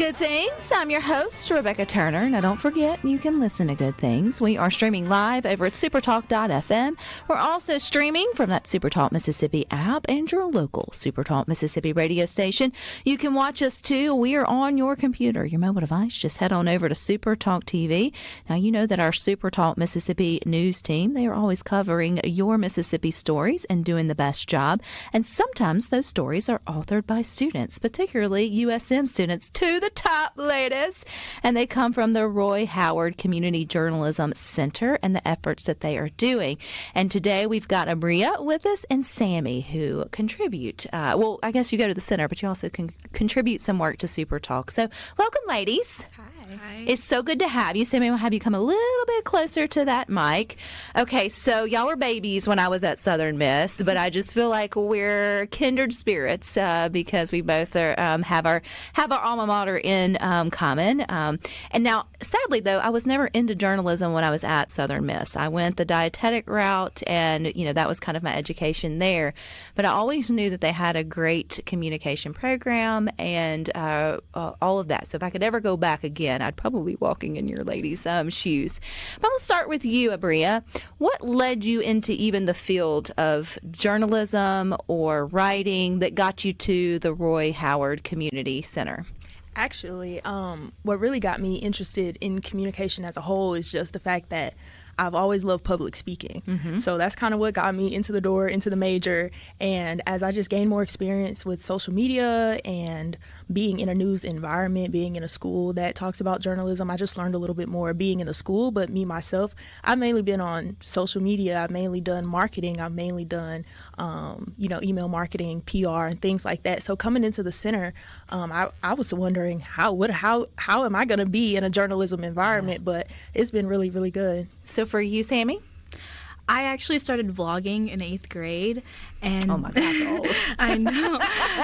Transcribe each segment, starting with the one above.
Good Things. I'm your host, Rebecca Turner. Now, don't forget, you can listen to Good Things. We are streaming live over at supertalk.fm. We're also streaming from that SuperTalk Mississippi app and your local SuperTalk Mississippi radio station. You can watch us, too. We are on your computer, your mobile device. Just head on over to SuperTalk TV. Now, you know that our SuperTalk Mississippi news team, they are always covering your Mississippi stories and doing the best job. And sometimes those stories are authored by students, particularly USM students, to the top, ladies, and they come from the Roy Howard Community Journalism Center and the efforts that they are doing. And today we've got Abria with us and Sami, who contribute. Well, I guess you go to the center, but you also can contribute some work to Super Talk. So welcome, ladies. Hi. It's so good to have you. Sami, I'll have you come a little bit closer to that mic. Okay, so y'all were babies when I was at Southern Miss, but I just feel like we're kindred spirits because we both are, have our alma mater in common. And now, sadly, though, I was never into journalism when I was at Southern Miss. I went the dietetic route, and, you know, that was kind of my education there. But I always knew that they had a great communication program and all of that. So if I could ever go back again, I'd probably be walking in your ladies' shoes. But I'm going to start with you, Abria. What led you into even the field of journalism or writing that got you to the Roy Howard Community Center? Actually, what really got me interested in communication as a whole is just the fact that I've always loved public speaking. Mm-hmm. So that's kind of what got me into the door, into the major. And as I just gained more experience with social media and being in a news environment, being in a school that talks about journalism, I just learned a little bit more being in the school. But me, myself, I've mainly been on social media. I've mainly done marketing. I've mainly done, email marketing, PR, and things like that. So coming into the center, I was wondering how am I going to be in a journalism environment? But it's been really, really good. So for you, Sami? I actually started vlogging in 8th grade, and oh my God, old. I know.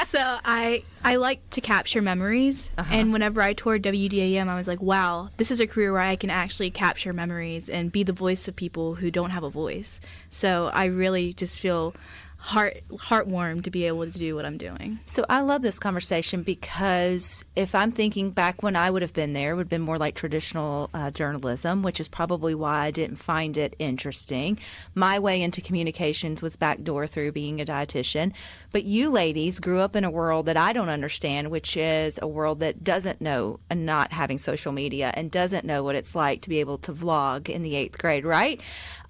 So I like to capture memories, and whenever I toured WDAM, I was like, wow, this is a career where I can actually capture memories and be the voice of people who don't have a voice. So I really just feel heartwarmed to be able to do what I'm doing. So I love this conversation because if I'm thinking back when I would have been there, it would have been more like traditional journalism, which is probably why I didn't find it interesting. My way into communications was backdoor through being a dietitian. But you ladies grew up in a world that I don't understand, which is a world that doesn't know and not having social media and doesn't know what it's like to be able to vlog in the 8th grade, right?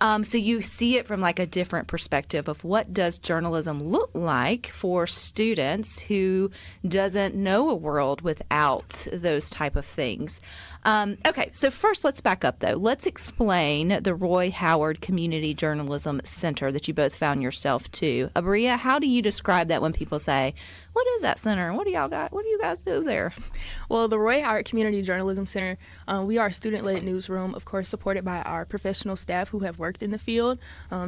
So you see it from like a different perspective of what does journalism look like for students who doesn't know a world without those type of things. Okay, so first let's back up though. Let's explain the Roy Howard Community Journalism Center that you both found yourself to. Abria, how do you describe that when people say, what is that center? What do y'all got? What do you guys do there? Well, the Roy Howard Community Journalism Center, we are a student-led newsroom, of course, supported by our professional staff who have worked in the field.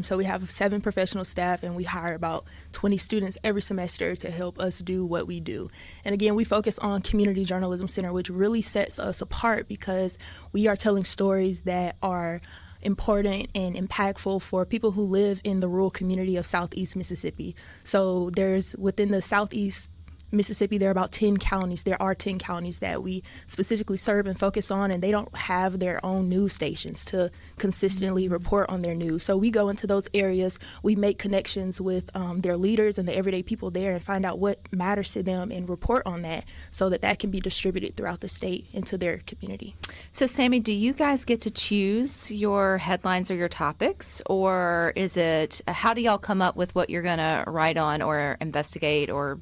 So we have 7 professional staff, and we hire about 20 students every semester to help us do what we do. And again, we focus on Community Journalism Center, which really sets us apart because we are telling stories that are important and impactful for people who live in the rural community of Southeast Mississippi. So there's within the Southeast Mississippi, there are about 10 counties. There are 10 counties that we specifically serve and focus on, and they don't have their own news stations to consistently report on their news. So we go into those areas, we make connections with their leaders and the everyday people there and find out what matters to them and report on that so that that can be distributed throughout the state into their community. So, Sami, do you guys get to choose your headlines or your topics, or is it, how do y'all come up with what you're going to write on or investigate or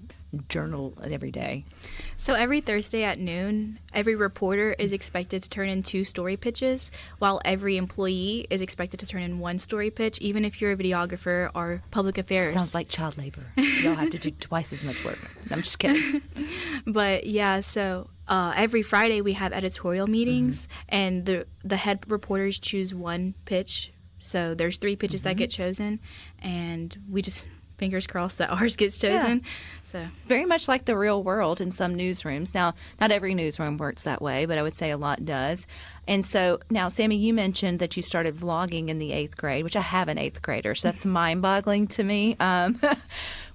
journal every day? So every Thursday at noon, every reporter is expected to turn in 2 story pitches, while every employee is expected to turn in 1 story pitch, even if you're a videographer or public affairs. Sounds like child labor. Y'all have to do twice as much work. I'm just kidding. But yeah, so every Friday we have editorial meetings, and the head reporters choose 1 pitch. So there's 3 pitches that get chosen, and we just fingers crossed that ours gets chosen. So very much like the real world in some newsrooms. Now, not every newsroom works that way, but I would say a lot does. And so now, Sammy, you mentioned that you started vlogging in the 8th grade, which I have an 8th grader, so that's mind-boggling to me.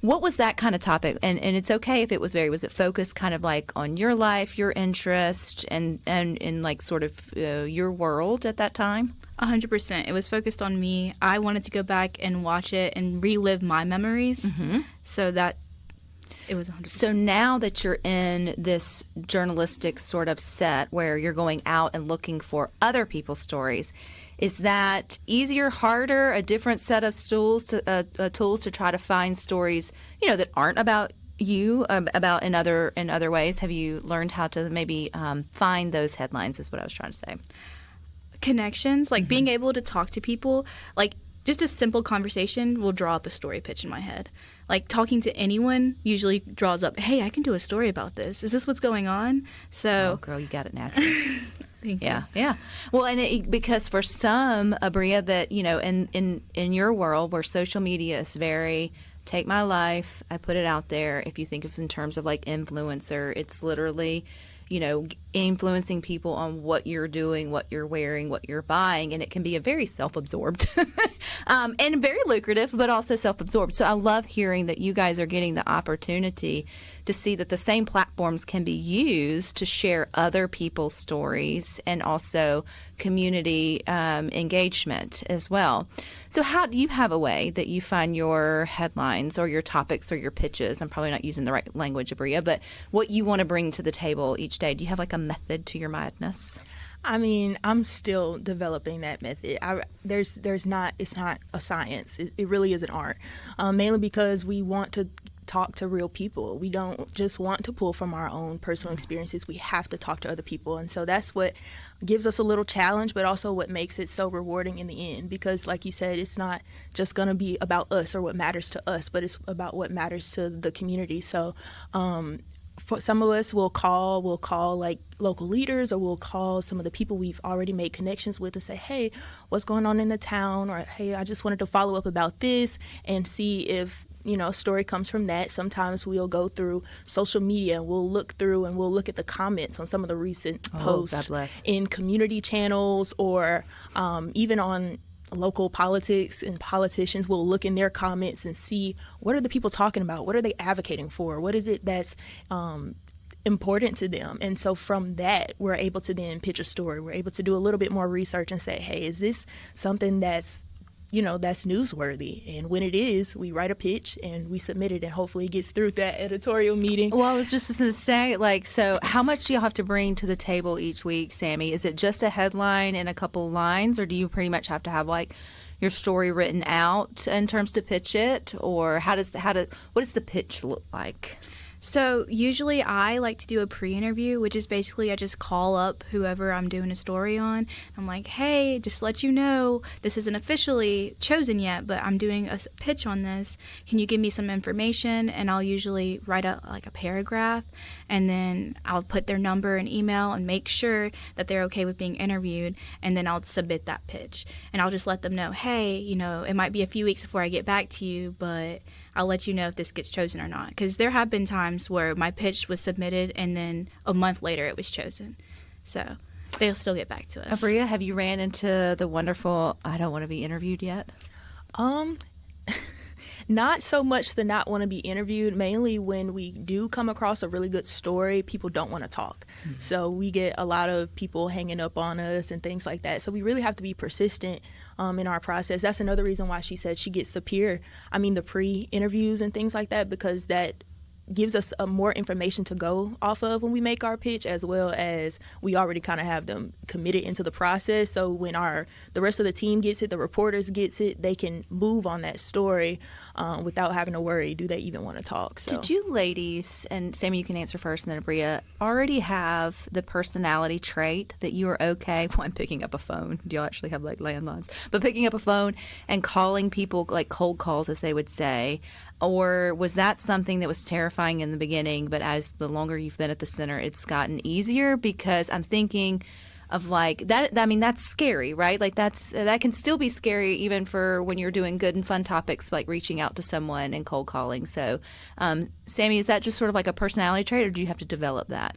What was that kind of topic? And it's okay if it was was it focused kind of like on your life, your interest, and in like sort of your world at that time? 100%. It was focused on me. I wanted to go back and watch it and relive my memories. So that it was 100%. So now that you're in this journalistic sort of set where you're going out and looking for other people's stories, is that easier, harder, a different set of tools to try to find stories, that aren't about you, about in other ways? Have you learned how to maybe find those headlines? Is what I was trying to say. Connections, like being able to talk to people, like just a simple conversation will draw up a story pitch in my head. Like talking to anyone usually draws up, hey, I can do a story about this. Is this what's going on? So, oh, girl, you got it naturally. Thank you. Yeah. Well, and because for some, Abria, that in your world where social media is very take my life, I put it out there. If you think of it in terms of like influencer, it's literally influencing people on what you're doing, what you're wearing, what you're buying, and it can be a very self-absorbed and very lucrative, but also self-absorbed. So I love hearing that you guys are getting the opportunity to see that the same platforms can be used to share other people's stories and also community engagement as well. So how do you have a way that you find your headlines or your topics or your pitches? I'm probably not using the right language, Abria, but what you want to bring to the table each day. Do you have like a method to your madness? I mean, I'm still developing that method. It's not a science. It really is an art, mainly because we want to talk to real people. We don't just want to pull from our own personal experiences. We have to talk to other people. And so that's what gives us a little challenge, but also what makes it so rewarding in the end. Because like you said, it's not just going to be about us or what matters to us, but it's about what matters to the community. So for some of us, we'll call like local leaders, or we'll call some of the people we've already made connections with and say, hey, what's going on in the town? Or, hey, I just wanted to follow up about this, and see if a story comes from that. Sometimes we'll go through social media and we'll look through and we'll look at the comments on some of the recent posts in community channels, or even on local politics and politicians. Will look in their comments and see what are the people talking about, what are they advocating for, what is it that's important to them. And so from that, we're able to then pitch a story. We're able to do a little bit more research and say, hey, is this something that's that's newsworthy? And when it is, we write a pitch and we submit it, and hopefully it gets through that editorial meeting. Well, I was just going to say, so how much do you have to bring to the table each week, Sammy? Is it just a headline and a couple lines, or do you pretty much have to have your story written out in terms to pitch it, or what does the pitch look like? So usually I like to do a pre-interview, which is basically I just call up whoever I'm doing a story on. I'm like, hey, just to let you know, this isn't officially chosen yet, but I'm doing a pitch on this. Can you give me some information? And I'll usually write a paragraph, and then I'll put their number and email and make sure that they're okay with being interviewed, and then I'll submit that pitch. And I'll just let them know, hey, it might be a few weeks before I get back to you, but I'll let you know if this gets chosen or not. Because there have been times where my pitch was submitted and then a month later it was chosen. So they'll still get back to us. Abria, have you ran into the wonderful, I don't want to be interviewed yet? Not so much the not want to be interviewed. Mainly when we do come across a really good story, people don't want to talk. Mm-hmm. So we get a lot of people hanging up on us and things like that. So we really have to be persistent in our process. That's another reason why she said she gets the pre-interviews and things like that, because that gives us more information to go off of when we make our pitch, as well as we already kind of have them committed into the process. So when the rest of the team gets it, the reporters gets it, they can move on that story without having to worry, do they even want to talk? So. Did you ladies, and Sammy, you can answer first, and then Abria, already have the personality trait that you are okay, one, picking up a phone? Do y'all actually have landlines? But picking up a phone and calling people, like cold calls, as they would say, or was that something that was terrifying in the beginning, but as the longer you've been at the center, it's gotten easier? Because I'm thinking of like that. I mean, that's scary, right? Like that can still be scary even for when you're doing good and fun topics like reaching out to someone and cold calling. So, Sammy, is that just sort of like a personality trait, or do you have to develop that?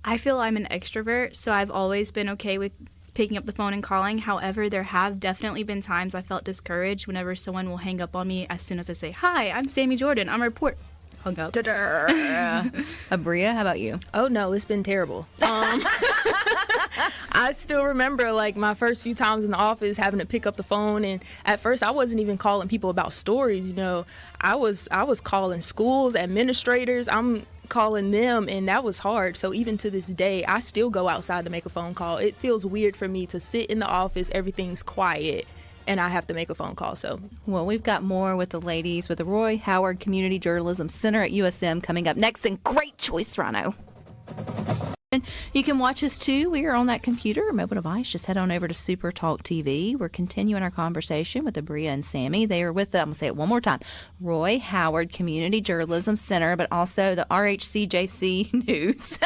I feel I'm an extrovert, so I've always been okay with picking up the phone and calling. However, there have definitely been times I felt discouraged whenever someone will hang up on me as soon as I say, "Hi, I'm Sami Jordan. I'm a reporter." Hung up. Abria, how about you? Oh no, it's been terrible. I still remember like my first few times in the office having to pick up the phone, and at first I wasn't even calling people about stories. I was calling schools, administrators. I'm calling them, and that was hard. So even to this day, I still go outside to make a phone call. It feels weird for me to sit in the office, everything's quiet, and I have to make a phone call. So, well, we've got more with the ladies with the Roy Howard Community Journalism Center at USM coming up next. And great choice, Rhino. You can watch us too. We are on that computer or mobile device. Just head on over to SuperTalk TV. We're continuing our conversation with Abria and Sammy. They are with the, I'm going to say it one more time, Roy Howard Community Journalism Center, but also the RHCJC News.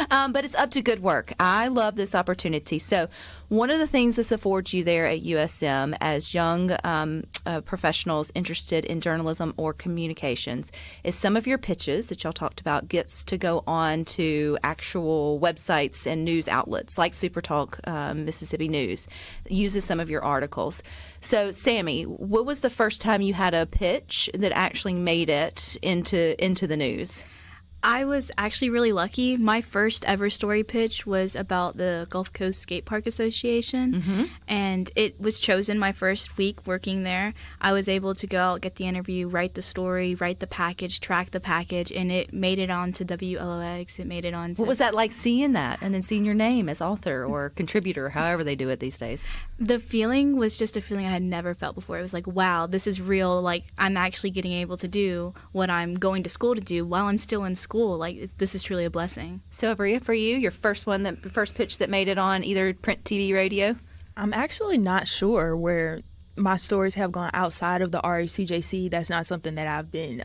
But it's up to good work. I love this opportunity. So one of the things this affords you there at USM as young professionals interested in journalism or communications is some of your pitches that y'all talked about gets to go on to actual websites and news outlets like SuperTalk Mississippi News. It uses some of your articles. So, Sammy, what was the first time you had a pitch that actually made it into the news? I was actually really lucky. My first ever story pitch was about the Gulf Coast Skate Park Association, and it was chosen my first week working there. I was able to go out, get the interview, write the story, write the package, track the package, and it made it on to WLOX. It made it on to... What was that like seeing that and then seeing your name as author or contributor, however they do it these days? The feeling was just a feeling I had never felt before. It was like, wow, this is real. Like, I'm actually getting able to do what I'm going to school to do while I'm still in school. Like, this is truly a blessing. So, Abria, for you, your first pitch that made it on either print, TV, radio? I'm actually not sure where my stories have gone outside of the RHCJC. That's not something that I've been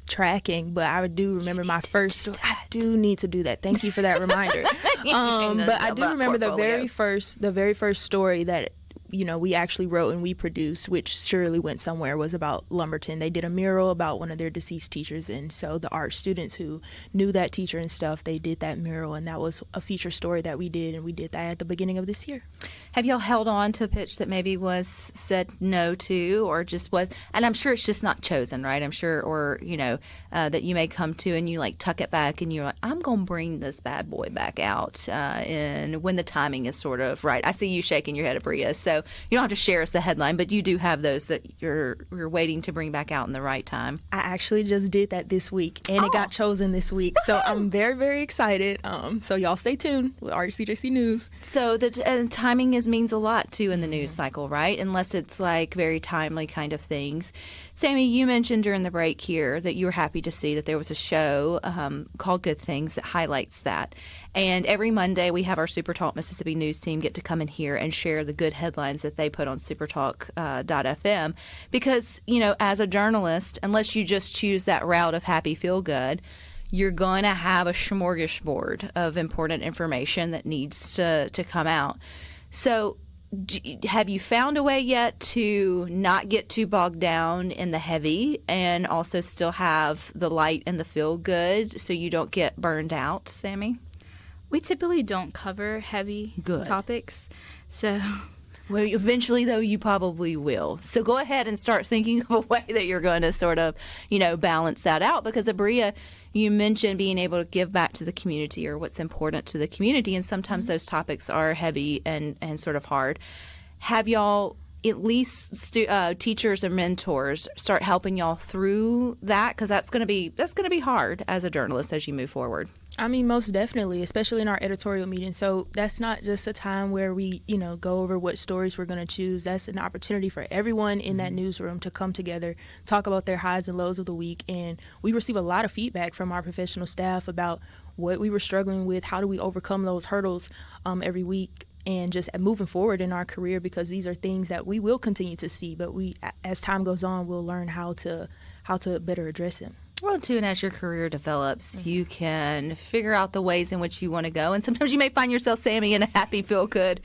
tracking, but I do remember my first. I do need to do that. Thank you for that reminder. But I do remember the very first story that we actually wrote and we produced, which surely went somewhere, was about Lumberton. They did a mural about one of their deceased teachers, and so the art students who knew that teacher and stuff, they did that mural, and that was a feature story that we did, and we did that at the beginning of this year. Have y'all held on to a pitch that maybe was said no to, or just was, and I'm sure it's just not chosen, right? I'm sure, or, that you may come to and you like tuck it back and you're like, I'm going to bring this bad boy back out, and when the timing is sort of right. I see you shaking your head, Abria, so you don't have to share us the headline, but you do have those that you're waiting to bring back out in the right time. I actually just did that this week, and it got chosen this week. So I'm very, very excited. So y'all stay tuned with RHCJC News. So the timing means a lot, too, in the news cycle, right? Unless it's like very timely kind of things. Sammy, you mentioned during the break here that you were happy to see that there was a show called Good Things that highlights that. And every Monday we have our SuperTalk Mississippi News team get to come in here and share the good headlines that they put on supertalk.fm. Because, as a journalist, unless you just choose that route of happy feel good, you're going to have a smorgasbord of important information that needs to come out. So have you found a way yet to not get too bogged down in the heavy and also still have the light and the feel good so you don't get burned out, Sammy? We typically don't cover heavy topics, so... Well, eventually, though, you probably will. So go ahead and start thinking of a way that you're going to sort of, balance that out. Because, Abria, you mentioned being able to give back to the community or what's important to the community, and sometimes those topics are heavy and sort of hard. Have y'all, at least teachers and mentors, start helping y'all through that? Because that's going to be hard as a journalist as you move forward. I mean, most definitely, especially in our editorial meeting. So that's not just a time where we, go over what stories we're going to choose. That's an opportunity for everyone in that newsroom to come together, talk about their highs and lows of the week. And we receive a lot of feedback from our professional staff about what we were struggling with, how do we overcome those hurdles every week, and just moving forward in our career, because these are things that we will continue to see. But we, as time goes on, we'll learn how to better address them. Well, too, and as your career develops, you can figure out the ways in which you want to go. And sometimes you may find yourself, Sammy, in a happy, feel-good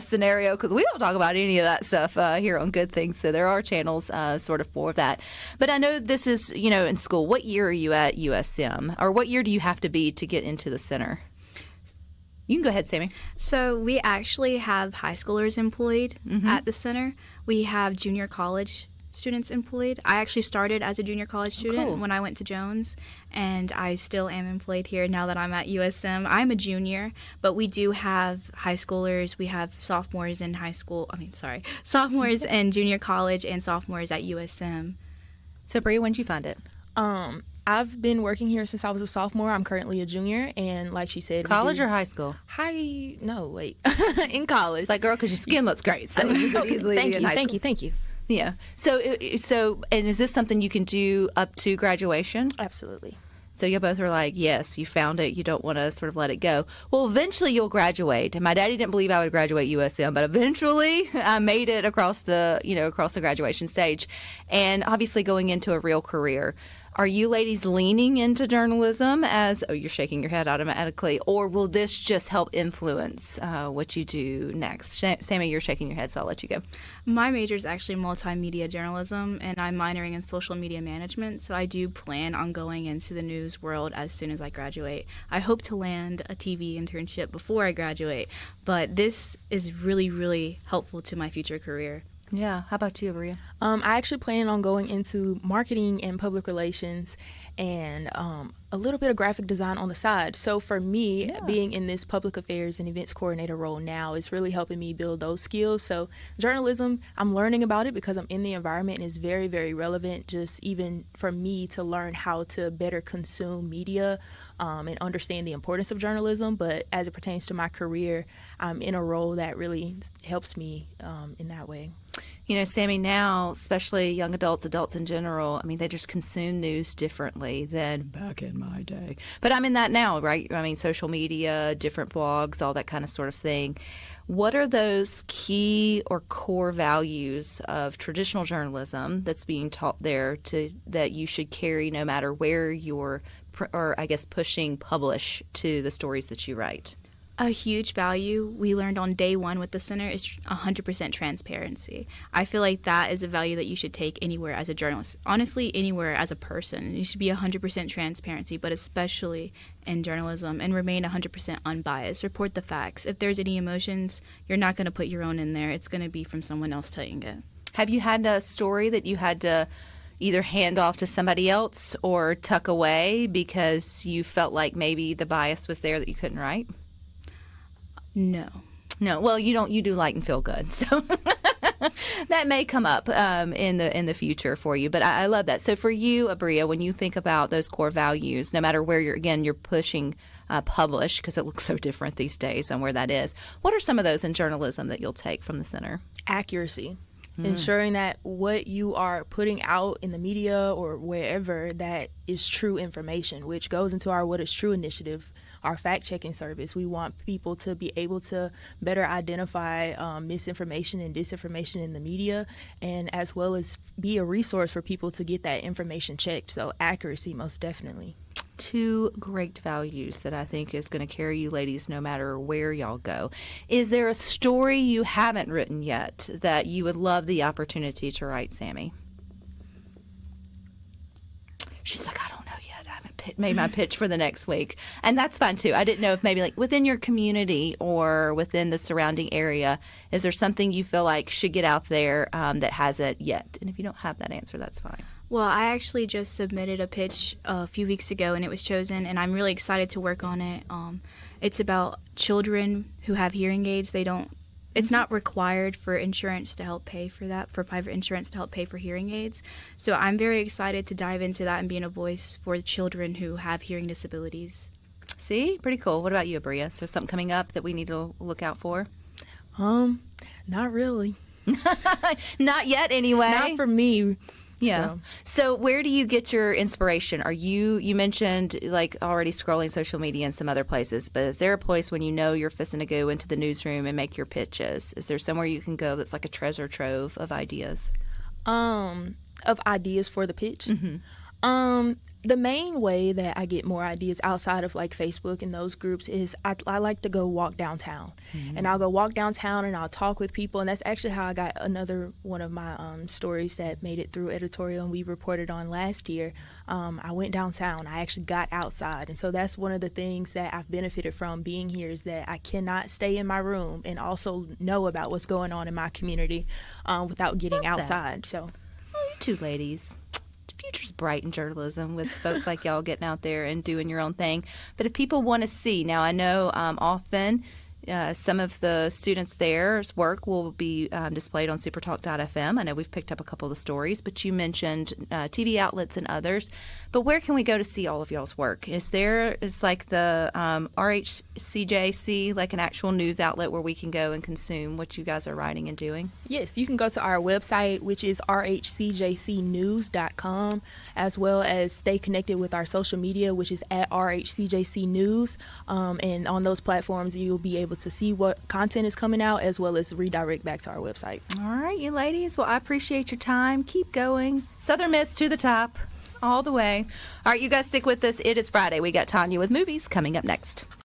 scenario, because we don't talk about any of that stuff here on Good Things. So there are channels sort of for that. But I know this is, in school. What year are you at USM? Or what year do you have to be to get into the center? You can go ahead, Sammy. So we actually have high schoolers employed at the center. We have junior college students employed. I actually started as a junior college student when I went to Jones, and I still am employed here now that I'm at USM. I'm a junior, but we do have high schoolers. We have sophomores in sophomores in junior college and sophomores at USM. So, Bria, when did you find it? I've been working here since I was a sophomore. I'm currently a junior, and like she said, College or high school? In college. It's like, girl, because your skin looks great, so you could easily be in high school. Thank you. Yeah. So, and is this something you can do up to graduation? Absolutely. So you both are like, yes, you found it. You don't want to sort of let it go. Well, eventually you'll graduate. And my daddy didn't believe I would graduate USM, but eventually I made it across the graduation stage, and obviously going into a real career. Are you ladies leaning into journalism you're shaking your head automatically, or will this just help influence what you do next? Sammy, you're shaking your head, so I'll let you go. My major is actually multimedia journalism, and I'm minoring in social media management, so I do plan on going into the news world as soon as I graduate. I hope to land a TV internship before I graduate, but this is really, really helpful to my future career. Yeah. How about you, Abria? I actually plan on going into marketing and public relations and a little bit of graphic design on the side. So for me, being in this public affairs and events coordinator role now is really helping me build those skills. So journalism, I'm learning about it because I'm in the environment, and it's very, very relevant just even for me to learn how to better consume media and understand the importance of journalism. But as it pertains to my career, I'm in a role that really helps me in that way. Sammy, now, especially young adults in general, I mean, they just consume news differently than back in my day. But I'm in that now, right? I mean, social media, different blogs, all that kind of sort of thing. What are those key or core values of traditional journalism that's being taught there that you should carry no matter where you're, pushing publish to the stories that you write? A huge value we learned on day one with the center is 100% transparency. I feel like that is a value that you should take anywhere as a journalist. Honestly, anywhere as a person. You should be 100% transparency, but especially in journalism, and remain 100% unbiased. Report the facts. If there's any emotions, you're not going to put your own in there. It's going to be from someone else telling it. Have you had a story that you had to either hand off to somebody else or tuck away because you felt like maybe the bias was there that you couldn't write? No. Well, you do light and feel good, so that may come up in the future for you. But I love that. So for you, Abria, when you think about those core values, no matter where you're pushing publish, because it looks so different these days on where that is. What are some of those in journalism that you'll take from the center? Accuracy. Ensuring that what you are putting out in the media or wherever, that is true information, which goes into our What is True initiative, our fact-checking service. We want people to be able to better identify misinformation and disinformation in the media, and as well as be a resource for people to get that information checked. So accuracy, most definitely. Two great values that I think is going to carry you ladies no matter where y'all go. Is there a story you haven't written yet that you would love the opportunity to write, Sammy? She's like, I don't know yet. I haven't made my pitch for the next week. And that's fine, too. I didn't know if maybe like within your community or within the surrounding area, is there something you feel like should get out there that hasn't yet? And if you don't have that answer, that's fine. Well, I actually just submitted a pitch a few weeks ago, and it was chosen, and I'm really excited to work on it. It's about children who have hearing aids. It's not required for insurance to help pay for that, for private insurance to help pay for hearing aids. So I'm very excited to dive into that and being a voice for children who have hearing disabilities. See? Pretty cool. What about you, Abria? Is there something coming up that we need to look out for? Not really. Not yet, anyway. Not for me. Yeah. So where do you get your inspiration? You mentioned like already scrolling social media and some other places, but is there a place when you know you're fixing to go into the newsroom and make your pitches? Is there somewhere you can go that's like a treasure trove of ideas? Of ideas for the pitch? The main way that I get more ideas outside of like Facebook and those groups is I like to go walk downtown, and I'll go walk downtown and I'll talk with people, and that's actually how I got another one of my stories that made it through editorial and we reported on last year. I went downtown. I actually got outside, and so that's one of the things that I've benefited from being here is that I cannot stay in my room and also know about what's going on in my community without getting outside. So, well, you two ladies. Future's bright in journalism with folks like y'all getting out there and doing your own thing. But if people want to see, now I know often some of the students there's work will be displayed on supertalk.fm. I know we've picked up a couple of the stories, but you mentioned TV outlets and others. But where can we go to see all of y'all's work? Is like the RHCJC, like an actual news outlet where we can go and consume what you guys are writing and doing? Yes, you can go to our website, which is rhcjcnews.com, as well as stay connected with our social media, which is at RHCJC News. And on those platforms, you'll be able to see what content is coming out as well as redirect back to our website. All right, you ladies. Well, I appreciate your time. Keep going. Southern Miss to the top. All the way. All right, you guys stick with us. It is Friday. We got Tanya with movies coming up next.